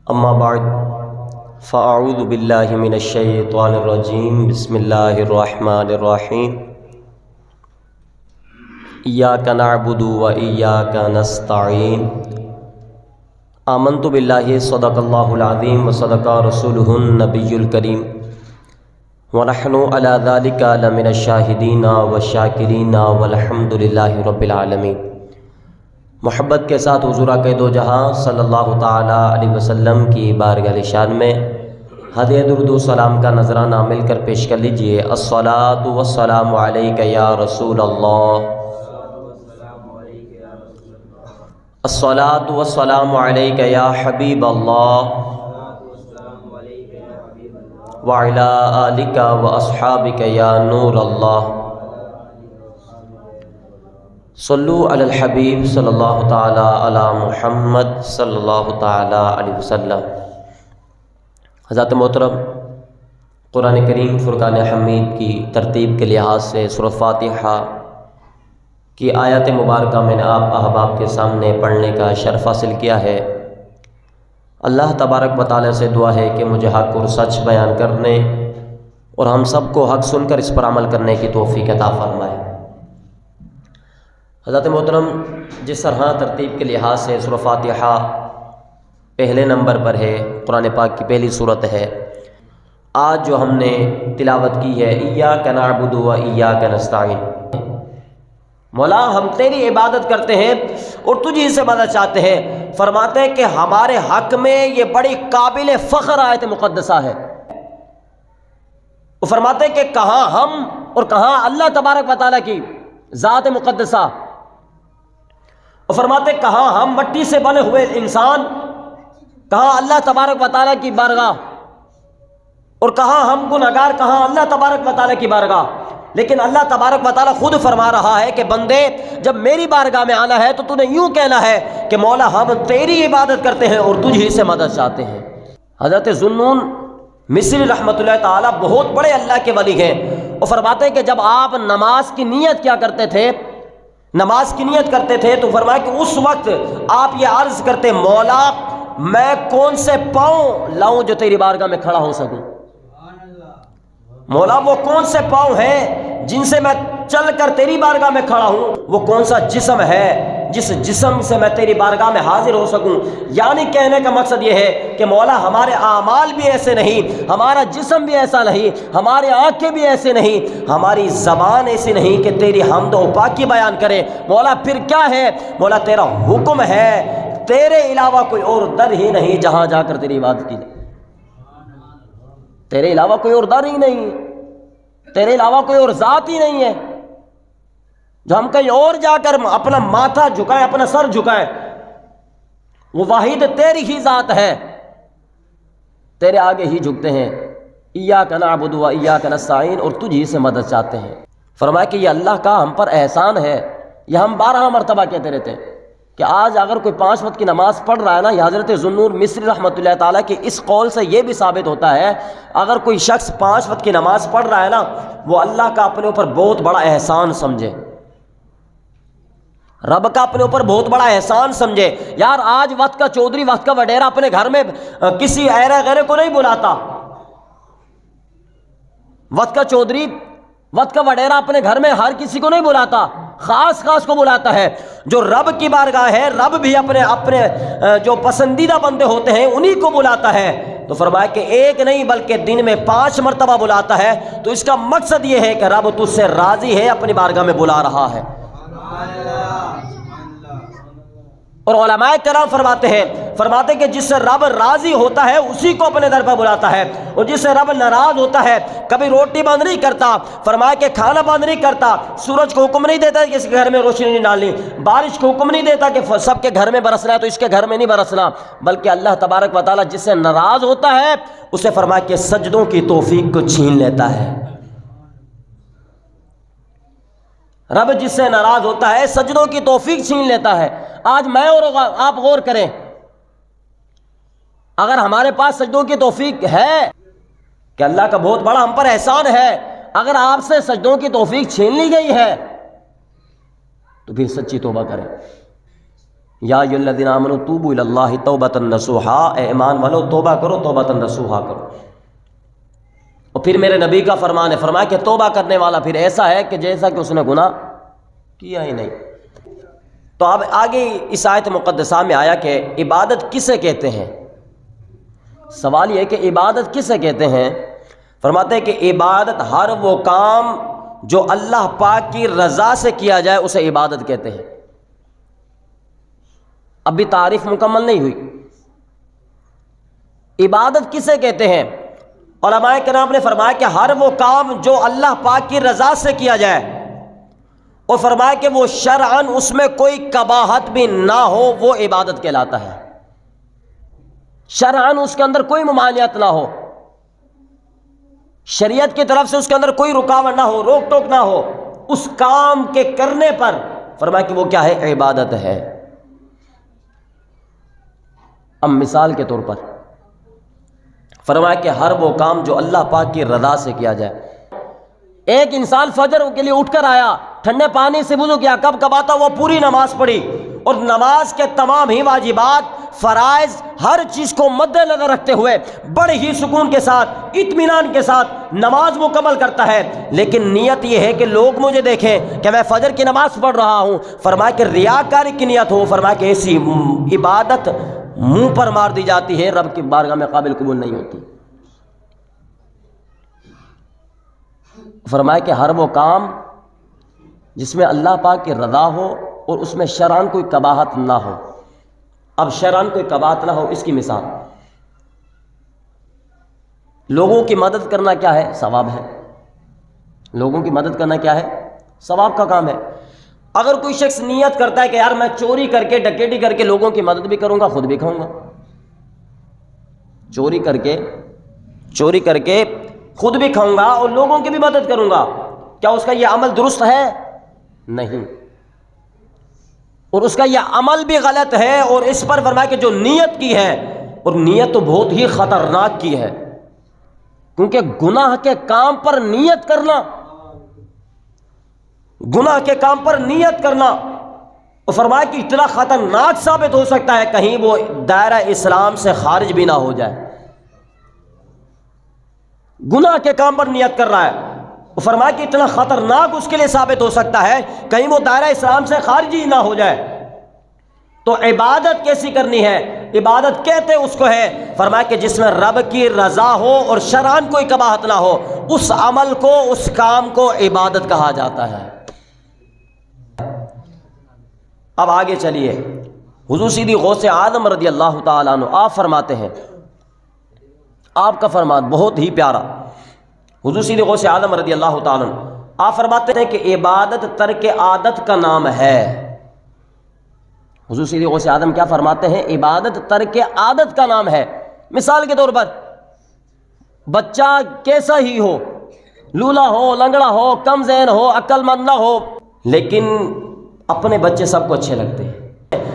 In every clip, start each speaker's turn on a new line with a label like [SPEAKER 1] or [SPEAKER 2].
[SPEAKER 1] اما بعد فاعوذ باللہ من الشیطان الرجیم بسم اللہ الرحمن الرحیم ایاک نعبد و ایاک نستعین آمنت باللہ صدق اللہ العظیم و صدق رسولہ النبی الکریم ونحن علی ذلک لمن الشاہدین والشاکرین والحمد للہ رب العالمین۔ محبت کے ساتھ حضور اقید و جہاں صلی اللہ تعالیٰ علیہ وسلم کی بارگاہ شان میں ہدیہ درود و سلام کا نذرانہ مل کر پیش کر لیجئے۔ الصلاۃ والسلام علیک یا رسول اللہ، الصلاۃ والسلام علیک یا حبیب اللہ، وعلی آلک واصحابک یا نور اللہ۔ صلو علی الحبیب صلی اللہ تعالیٰ علی محمد صلی اللہ تعالیٰ علیہ وسلم۔ حضرات محترم، قرآن کریم فرقان حمید کی ترتیب کے لحاظ سے سورۃ فاتحہ کی آیات مبارکہ میں نے آپ احباب کے سامنے پڑھنے کا شرف حاصل کیا ہے۔ اللہ تبارک و تعالیٰ سے دعا ہے کہ مجھے حق اور سچ بیان کرنے اور ہم سب کو حق سن کر اس پر عمل کرنے کی توفیق عطا فرمائے۔ حضرت محترم، جس طرح ترتیب کے لحاظ سے سورۃ فاتحہ پہلے نمبر پر ہے، قرآن پاک کی پہلی سورت ہے، آج جو ہم نے تلاوت کی ہے ایاک نعبد و ایاک نستعین، مولا ہم تیری عبادت کرتے ہیں اور تجھی سے مدد چاہتے ہیں۔ فرماتے ہیں کہ ہمارے حق میں یہ بڑی قابل فخر آیت مقدسہ ہے۔ وہ فرماتے ہیں کہ کہاں ہم اور کہاں اللہ تبارک و تعالیٰ کی ذات مقدسہ، اور فرماتے ہیں کہاں ہم مٹی سے بنے ہوئے انسان، کہاں اللہ تبارک و تعالیٰ کی بارگاہ، اور کہاں ہم گنہگار، کہاں اللہ تبارک و تعالیٰ کی بارگاہ۔ لیکن اللہ تبارک و تعالیٰ خود فرما رہا ہے کہ بندے جب میری بارگاہ میں آنا ہے تو تو نے یوں کہنا ہے کہ مولا ہم تیری عبادت کرتے ہیں اور تجھ ہی سے مدد چاہتے ہیں۔ حضرت ذوالنون مصری رحمۃ اللہ تعالیٰ بہت بڑے اللہ کے ولی ہیں، اور فرماتے ہیں کہ جب آپ نماز کی نیت کیا کرتے تھے، نماز کی نیت کرتے تھے تو فرمایا کہ اس وقت آپ یہ عرض کرتے، مولا میں کون سے پاؤں لاؤں جو تیری بارگاہ میں کھڑا ہو سکوں، مولا وہ کون سے پاؤں ہیں جن سے میں چل کر تیری بارگاہ میں کھڑا ہوں، وہ کون سا جسم ہے جس جسم سے میں تیری بارگاہ میں حاضر ہو سکوں۔ یعنی کہنے کا مقصد یہ ہے کہ مولا ہمارے اعمال بھی ایسے نہیں، ہمارا جسم بھی ایسا نہیں، ہمارے آنکھیں بھی ایسے نہیں، ہماری زبان ایسی نہیں کہ تیری حمد و پاکی بیان کرے۔ مولا پھر کیا ہے؟ مولا تیرا حکم ہے، تیرے علاوہ کوئی اور در ہی نہیں جہاں جا کر تیری عبادت کی جائے، تیرے علاوہ کوئی اور در ہی نہیں، تیرے علاوہ کوئی اور ذات ہی نہیں ہے جو ہم کہیں اور جا کر اپنا ماتھا جھکائیں، اپنا سر جھکائیں۔ وہ واحد تیری ہی ذات ہے، تیرے آگے ہی جھکتے ہیں۔ ایاک نعبد و ایاک نستعین، اور تجھ ہی سے مدد چاہتے ہیں۔ فرمایا کہ یہ اللہ کا ہم پر احسان ہے۔ یہ ہم 12 مرتبہ کہتے رہتے ہیں کہ آج اگر کوئی 5 وقت کی نماز پڑھ رہا ہے نا، یہ حضرت ذوالنون مصری رحمۃ اللہ تعالیٰ کے اس قول سے یہ بھی ثابت ہوتا ہے، اگر کوئی شخص 5 وقت کی نماز پڑھ رہا ہے نا، وہ اللہ کا اپنے اوپر بہت بڑا احسان سمجھے، رب کا اپنے اوپر بہت بڑا احسان سمجھے۔ یار آج وقت کا چودھری، وقت کا وڈیرا اپنے گھر میں کسی ایرے غیرے کو نہیں بلاتا، وقت کا چودھری، وقت کا وڈیرا اپنے گھر میں ہر کسی کو نہیں بلاتا، خاص کو بلاتا ہے۔ جو رب کی بارگاہ ہے، رب بھی اپنے جو پسندیدہ بندے ہوتے ہیں انہی کو بلاتا ہے۔ تو فرمایا کہ ایک نہیں بلکہ دن میں 5 مرتبہ بلاتا ہے۔ تو اس کا مقصد یہ ہے کہ رب تجھ سے راضی ہے، اپنی بارگاہ میں بلا رہا ہے۔ اور علماء کرام فرماتے ہیں کہ جس سے رب راضی ہوتا ہے اسی کو اپنے در پر بلاتا ہے، اور جس سے رب ناراض ہوتا ہے کبھی روٹی بند نہیں کرتا، فرمایا کہ کھانا بند نہیں کرتا، سورج کو حکم نہیں دیتا کہ اس کے گھر میں روشنی نہیں ڈالنی، بارش کو حکم نہیں دیتا کہ سب کے گھر میں برسنا ہے تو اس کے گھر میں نہیں برسنا، بلکہ اللہ تبارک و تعالیٰ جس سے ناراض ہوتا ہے اسے فرمایا کہ سجدوں کی توفیق کو چھین لیتا ہے۔ رب جس سے ناراض ہوتا ہے سجدوں کی توفیق چھین لیتا ہے۔ آج میں اور آپ غور کریں، اگر ہمارے پاس سجدوں کی توفیق ہے کہ اللہ کا بہت بڑا ہم پر احسان ہے، اگر آپ سے سجدوں کی توفیق چھین لی گئی ہے تو پھر سچی توبہ کریں، یا ایھا الذین آمنوا توبوا الی اللہ توبۃ نصوحا، اے ایمان والو توبہ کرو توبۃ نصوحا کرو۔ اور پھر میرے نبی کا فرمان ہے، فرمایا کہ توبہ کرنے والا پھر ایسا ہے کہ جیسا کہ اس نے گناہ کیا ہی نہیں۔ تو اب آگے اس آیت مقدسہ میں آیا کہ عبادت کسے کہتے ہیں۔ سوال یہ ہے کہ عبادت کسے کہتے ہیں؟ فرماتے ہیں کہ عبادت ہر وہ کام جو اللہ پاک کی رضا سے کیا جائے اسے عبادت کہتے ہیں۔ اب بھی تعریف مکمل نہیں ہوئی۔ عبادت کسے کہتے ہیں؟ علماء کرام نے فرمایا کہ ہر وہ کام جو اللہ پاک کی رضا سے کیا جائے، اور فرمایا کہ وہ شرعاً اس میں کوئی قباحت بھی نہ ہو، وہ عبادت کہلاتا ہے۔ شرعاً اس کے اندر کوئی ممانعت نہ ہو، شریعت کی طرف سے اس کے اندر کوئی رکاوٹ نہ ہو، روک ٹوک نہ ہو، اس کام کے کرنے پر فرمایا کہ وہ کیا ہے؟ عبادت ہے۔ اب مثال کے طور پر فرمایا کہ ہر وہ کام جو اللہ پاک کی رضا سے کیا جائے۔ ایک انسان فجر کے لیے اٹھ کر آیا، ٹھنڈے پانی سے وضو کیا، کب کب آتا وہ پوری نماز پڑھی، اور نماز کے تمام ہی واجبات، فرائض، ہر چیز کو مد نظر رکھتے ہوئے بڑے ہی سکون کے ساتھ، اطمینان کے ساتھ نماز مکمل کرتا ہے، لیکن نیت یہ ہے کہ لوگ مجھے دیکھیں کہ میں فجر کی نماز پڑھ رہا ہوں۔ فرمایا کہ ریاکاری کی نیت ہو، فرمایا کہ ایسی عبادت منہ پر مار دی جاتی ہے، رب کی بارگاہ میں قابل قبول نہیں ہوتی۔ فرمایا کہ ہر وہ کام جس میں اللہ پاک کی رضا ہو اور اس میں شرعاً کوئی قباحت نہ ہو۔ اب شرعاً کوئی قباحت نہ ہو، اس کی مثال لوگوں کی مدد کرنا کیا ہے؟ ثواب ہے۔ لوگوں کی مدد کرنا کیا ہے؟ ثواب کا کام ہے۔ اگر کوئی شخص نیت کرتا ہے کہ یار میں چوری کر کے، ڈکیتی کر کے لوگوں کی مدد بھی کروں گا، خود بھی کھاؤں گا، چوری کر کے خود بھی کھاؤں گا اور لوگوں کی بھی مدد کروں گا، کیا اس کا یہ عمل درست ہے؟ نہیں، اور اس کا یہ عمل بھی غلط ہے۔ اور اس پر فرمایا کہ جو نیت کی ہے، اور نیت تو بہت ہی خطرناک کی ہے، کیونکہ گناہ کے کام پر نیت کرنا، گناہ کے کام پر نیت کرنا، اور فرمایا کہ اتنا خطرناک ثابت ہو سکتا ہے کہیں وہ دائرہ اسلام سے خارج بھی نہ ہو جائے۔ گناہ کے کام پر نیت کر رہا ہے، وہ فرمایا کہ اتنا خطرناک اس کے لیے ثابت ہو سکتا ہے کہیں وہ دائرہ اسلام سے خارج ہی نہ ہو جائے۔ تو عبادت کیسی کرنی ہے؟ عبادت کہتے اس کو ہے، فرمایا کہ جس میں رب کی رضا ہو اور شرعاً کوئی قباحت نہ ہو، اس عمل کو، اس کام کو عبادت کہا جاتا ہے۔ اب آگے چلیے، حضور سیدی غوث اعظم رضی اللہ تعالیٰ عنہ آپ فرماتے ہیں، آپ کا فرمان بہت ہی پیارا، حضور سیدی غوث اعظم رضی اللہ تعالیٰ عنہ آپ فرماتے ہیں کہ عبادت ترک عادت کا نام ہے۔ حضور سیدی غوث اعظم کیا فرماتے ہیں؟ عبادت ترک عادت کا نام ہے۔ مثال کے طور پر بچہ کیسا ہی ہو، لولا ہو، لنگڑا ہو، کم ذہن ہو، عقل مند نہ ہو، لیکن اپنے بچے سب کو اچھے لگتے ہیں،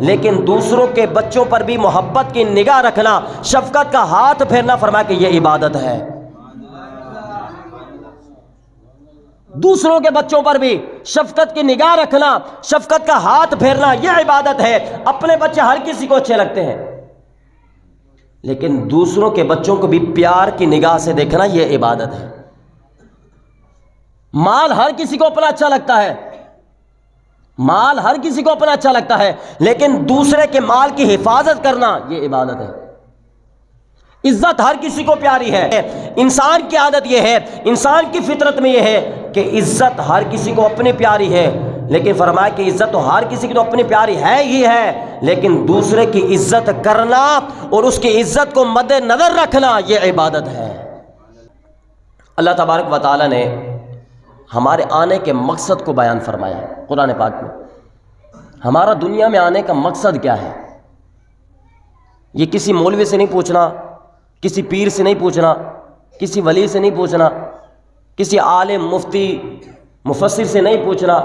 [SPEAKER 1] لیکن دوسروں کے بچوں پر بھی محبت کی نگاہ رکھنا، شفقت کا ہاتھ پھیرنا، فرمایا کہ یہ عبادت ہے۔ دوسروں کے بچوں پر بھی شفقت کی نگاہ رکھنا، شفقت کا ہاتھ پھیرنا، یہ عبادت ہے۔ اپنے بچے ہر کسی کو اچھے لگتے ہیں، لیکن دوسروں کے بچوں کو بھی پیار کی نگاہ سے دیکھنا، یہ عبادت ہے۔ مال ہر کسی کو اپنا اچھا لگتا ہے، مال ہر کسی کو اپنا اچھا لگتا ہے، لیکن دوسرے کے مال کی حفاظت کرنا، یہ عبادت ہے۔ عزت ہر کسی کو پیاری ہے، انسان کی عادت یہ ہے، انسان کی فطرت میں یہ ہے کہ عزت ہر کسی کو اپنی پیاری ہے، لیکن فرمایا کہ عزت تو ہر کسی کی تو اپنی پیاری ہے ہی ہے، لیکن دوسرے کی عزت کرنا اور اس کی عزت کو مد نظر رکھنا، یہ عبادت ہے۔ اللہ تبارک و تعالی نے ہمارے آنے کے مقصد کو بیان فرمایا ہے قرآن پاک میں۔ ہمارا دنیا میں آنے کا مقصد کیا ہے؟ یہ کسی مولوی سے نہیں پوچھنا، کسی پیر سے نہیں پوچھنا، کسی ولی سے نہیں پوچھنا، کسی عالم مفتی مفسر سے نہیں پوچھنا۔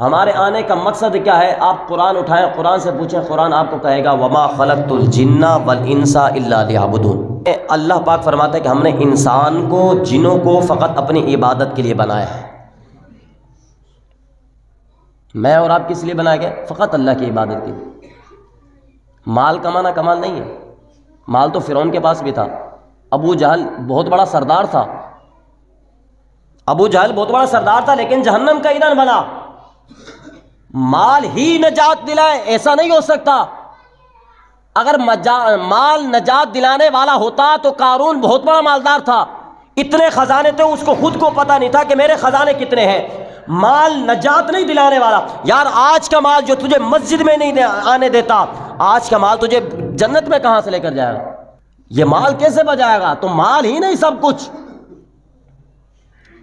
[SPEAKER 1] ہمارے آنے کا مقصد کیا ہے؟ آپ قرآن اٹھائیں، قرآن سے پوچھیں، قرآن آپ کو کہے گا وما خلقت الجن والانس الا لیعبدون۔ اللہ پاک فرماتا ہے کہ ہم نے انسان کو، جنوں کو فقط اپنی عبادت کے لیے بنایا ہے۔ میں اور آپ کس لیے بنائے گئے؟ فقط اللہ کی عبادت کے لیے۔ مال کمانا کمال نہیں ہے، مال تو فرعون کے پاس بھی تھا، ابو جہل بہت بڑا سردار تھا، ابو جہل بہت بڑا سردار تھا، لیکن جہنم کا ایندھن بنا۔ مال ہی نجات دلائے ایسا نہیں ہو سکتا۔ اگر مال نجات دلانے والا ہوتا تو قارون بہت بڑا مالدار تھا، اتنے خزانے تھے، اس کو خود کو پتہ نہیں تھا کہ میرے خزانے کتنے ہیں۔ مال نجات نہیں دلانے والا۔ یار آج کا مال جو تجھے مسجد میں نہیں آنے دیتا، آج کا مال تجھے جنت میں کہاں سے لے کر جائے گا؟ یہ مال کیسے بجائے گا؟ تو مال ہی نہیں سب کچھ۔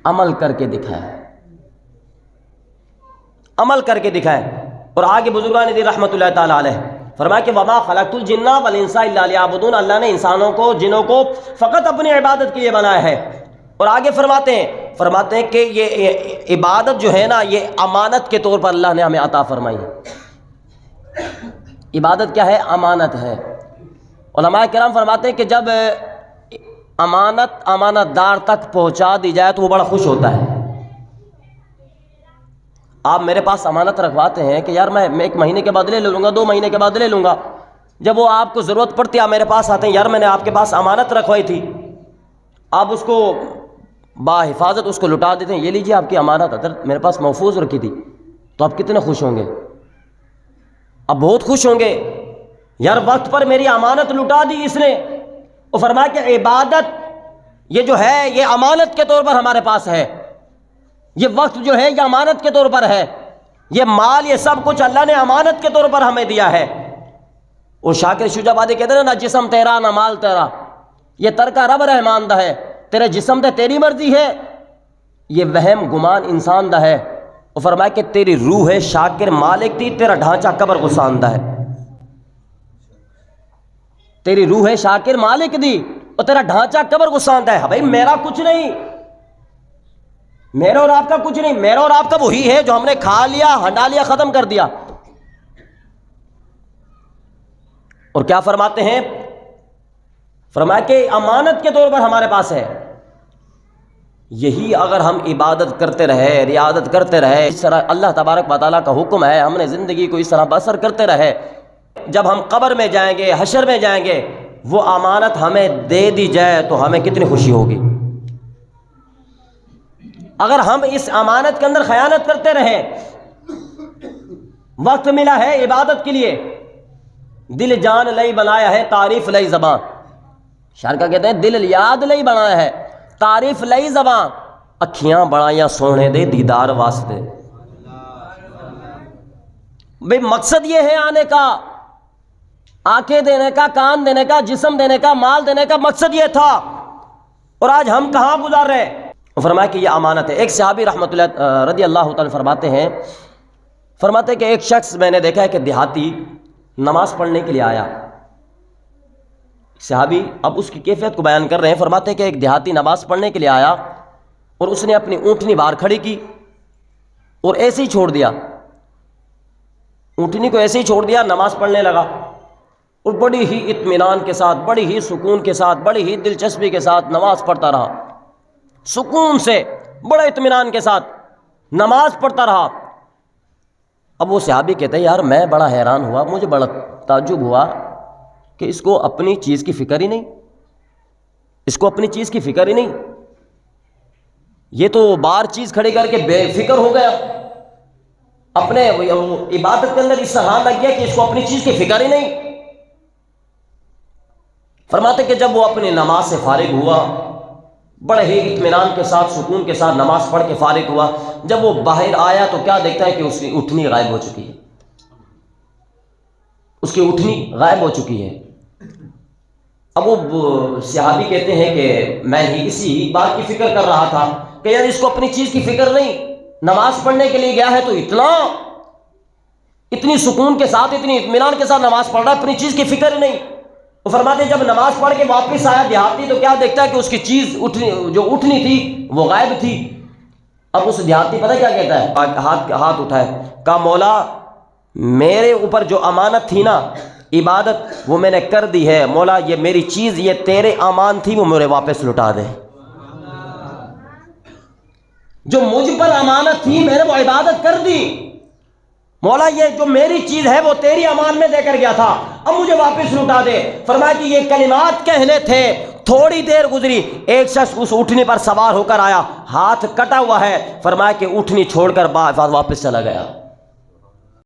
[SPEAKER 1] عمل کر کے دکھائے، عمل کر کے دکھائے۔ اور آگے بزرگان دین رحمۃ اللہ تعالی علیہ فرمایا کہ وما خلقت الجن والانس الا لیعبدون، اللہ نے انسانوں کو جنوں کو فقط اپنی عبادت کے لیے بنایا ہے۔ اور آگے فرماتے ہیں کہ یہ عبادت جو ہے نا، یہ امانت کے طور پر اللہ نے ہمیں عطا فرمائی ہے۔ عبادت کیا ہے؟ امانت ہے۔ علماء کرام فرماتے ہیں کہ جب امانت دار تک پہنچا دی جائے تو وہ بڑا خوش ہوتا ہے۔ آپ میرے پاس امانت رکھواتے ہیں کہ یار میں 1 مہینے کے بعد لے لوں گا، 2 مہینے کے بعد لے لوں گا۔ جب وہ آپ کو ضرورت پڑتی ہے، آپ میرے پاس آتے ہیں، یار میں نے آپ کے پاس امانت رکھوائی تھی، آپ اس کو باحفاظت اس کو لٹا دیتے ہیں، یہ لیجیے آپ کی امانت حضرت میرے پاس محفوظ رکھی تھی، تو آپ کتنے خوش ہوں گے؟ اب بہت خوش ہوں گے، یار وقت پر میری امانت لٹا دی اس نے۔ اور فرمایا کہ عبادت یہ جو ہے یہ امانت کے طور پر ہمارے پاس ہے، یہ وقت جو ہے یہ امانت کے طور پر ہے، یہ مال یہ سب کچھ اللہ نے امانت کے طور پر ہمیں دیا ہے۔ اور شاکر شجاع آبادی کہتے ہیں نا، جسم تیرا نہ مال تیرا، یہ ترکا رب رحمان دا ہے، تیرے جسم دے تیری مرضی ہے، یہ وہم گمان انسان دا ہے۔ اور فرمایا کہ تیری روح ہے شاکر مالک دی، تیرا ڈھانچہ قبر گسان دا ہے۔ تیری روح ہے شاکر مالک دی اور تیرا ڈھانچہ قبر گسان دا ہے۔ بھائی میرا کچھ نہیں، میرا اور آپ کا کچھ نہیں، میرا اور آپ کا وہی ہے جو ہم نے کھا لیا، ہنڈا لیا، ختم کر دیا۔ اور کیا فرماتے ہیں؟ فرمایا کہ امانت کے طور پر ہمارے پاس ہے، یہی اگر ہم عبادت کرتے رہے، رعایت کرتے رہے، اس طرح اللہ تبارک و تعالیٰ کا حکم ہے، ہم نے زندگی کو اس طرح بسر کرتے رہے، جب ہم قبر میں جائیں گے، حشر میں جائیں گے، وہ امانت ہمیں دے دی جائے تو ہمیں کتنی خوشی ہوگی۔ اگر ہم اس امانت کے اندر خیانت کرتے رہے، وقت ملا ہے عبادت کے لیے، دل جان لئی بنایا ہے تعریف لئی زبان، شاعر کا کہتے ہیں دل یاد لئی بنایا ہے تعریف لئی زبان، اکھیاں بڑائیاں سونے دے دیدار واسطے۔ بھئی مقصد یہ ہے آنے کا، آنکھیں دینے کا، کان دینے کا، جسم دینے کا، مال دینے کا مقصد یہ تھا، اور آج ہم کہاں گزار رہے ہیں؟ فرمایا کہ یہ امانت ہے۔ ایک صحابی رحمۃ اللہ رضی اللہ تعالی فرماتے ہیں کہ ایک شخص میں نے دیکھا ہے کہ دیہاتی نماز پڑھنے کے لیے آیا۔ صحابی اب اس کی کیفیت کو بیان کر رہے ہیں، فرماتے ہیں کہ ایک دیہاتی نماز پڑھنے کے لیے آیا اور اس نے اپنی اونٹنی باہر کھڑی کی اور ایسے ہی چھوڑ دیا، اونٹنی کو ایسے ہی چھوڑ دیا، نماز پڑھنے لگا، اور بڑی ہی اطمینان کے ساتھ، بڑی ہی سکون کے ساتھ، بڑی ہی دلچسپی کے ساتھ نماز پڑھتا رہا، سکون سے بڑے اطمینان کے ساتھ نماز پڑھتا رہا۔ اب وہ صحابی کہتے ہیں یار میں بڑا حیران ہوا، مجھے بڑا تعجب ہوا کہ اس کو اپنی چیز کی فکر ہی نہیں، اس کو اپنی چیز کی فکر ہی نہیں، یہ تو باہر چیز کھڑی کر کے بے فکر ہو گیا، اپنے عبادت کے اندر اس طرح لگ گیا کہ اس کو اپنی چیز کی فکر ہی نہیں۔ فرماتے کہ جب وہ اپنی نماز سے فارغ ہوا، بڑے ہی اطمینان کے ساتھ، سکون کے ساتھ نماز پڑھ کے فارغ ہوا، جب وہ باہر آیا تو کیا دیکھتا ہے کہ اس کی اٹھنی غائب ہو چکی ہے، اس کی اٹھنی غائب ہو چکی ہے۔ اب وہ صحابی کہتے ہیں کہ میں ہی اسی بات کی فکر کر رہا تھا کہ یار اس کو اپنی چیز کی فکر نہیں، نماز پڑھنے کے لیے گیا ہے تو اتنی سکون کے ساتھ، اتنی اطمینان کے ساتھ نماز پڑھ رہا ہے، اپنی چیز کی فکر نہیں۔ وہ فرماتے ہیں جب نماز پڑھ کے واپس آیا دیہاتی تو کیا دیکھتا ہے کہ اس کی چیز جو اٹھنی تھی وہ غائب تھی۔ اب اس دیہاتی پتہ کیا کہتا ہے؟ ہاتھ اٹھائے، کہا مولا میرے اوپر جو امانت تھی نا عبادت، وہ میں نے کر دی ہے، مولا یہ میری چیز، یہ تیرے امان تھی، وہ میرے واپس لٹا دے۔ جو مجھ پر امانت تھی میں نے وہ عبادت کر دی، مولا یہ جو میری چیز ہے وہ تیری امان میں دے کر گیا تھا، اب مجھے واپس لوٹا دے۔ فرمایا کہ یہ کلمات کہنے تھے، تھوڑی دیر گزری، ایک شخص اس اونٹنی پر سوار ہو کر آیا، ہاتھ کٹا ہوا ہے، فرمایا کہ اونٹنی چھوڑ کر واپس چلا گیا۔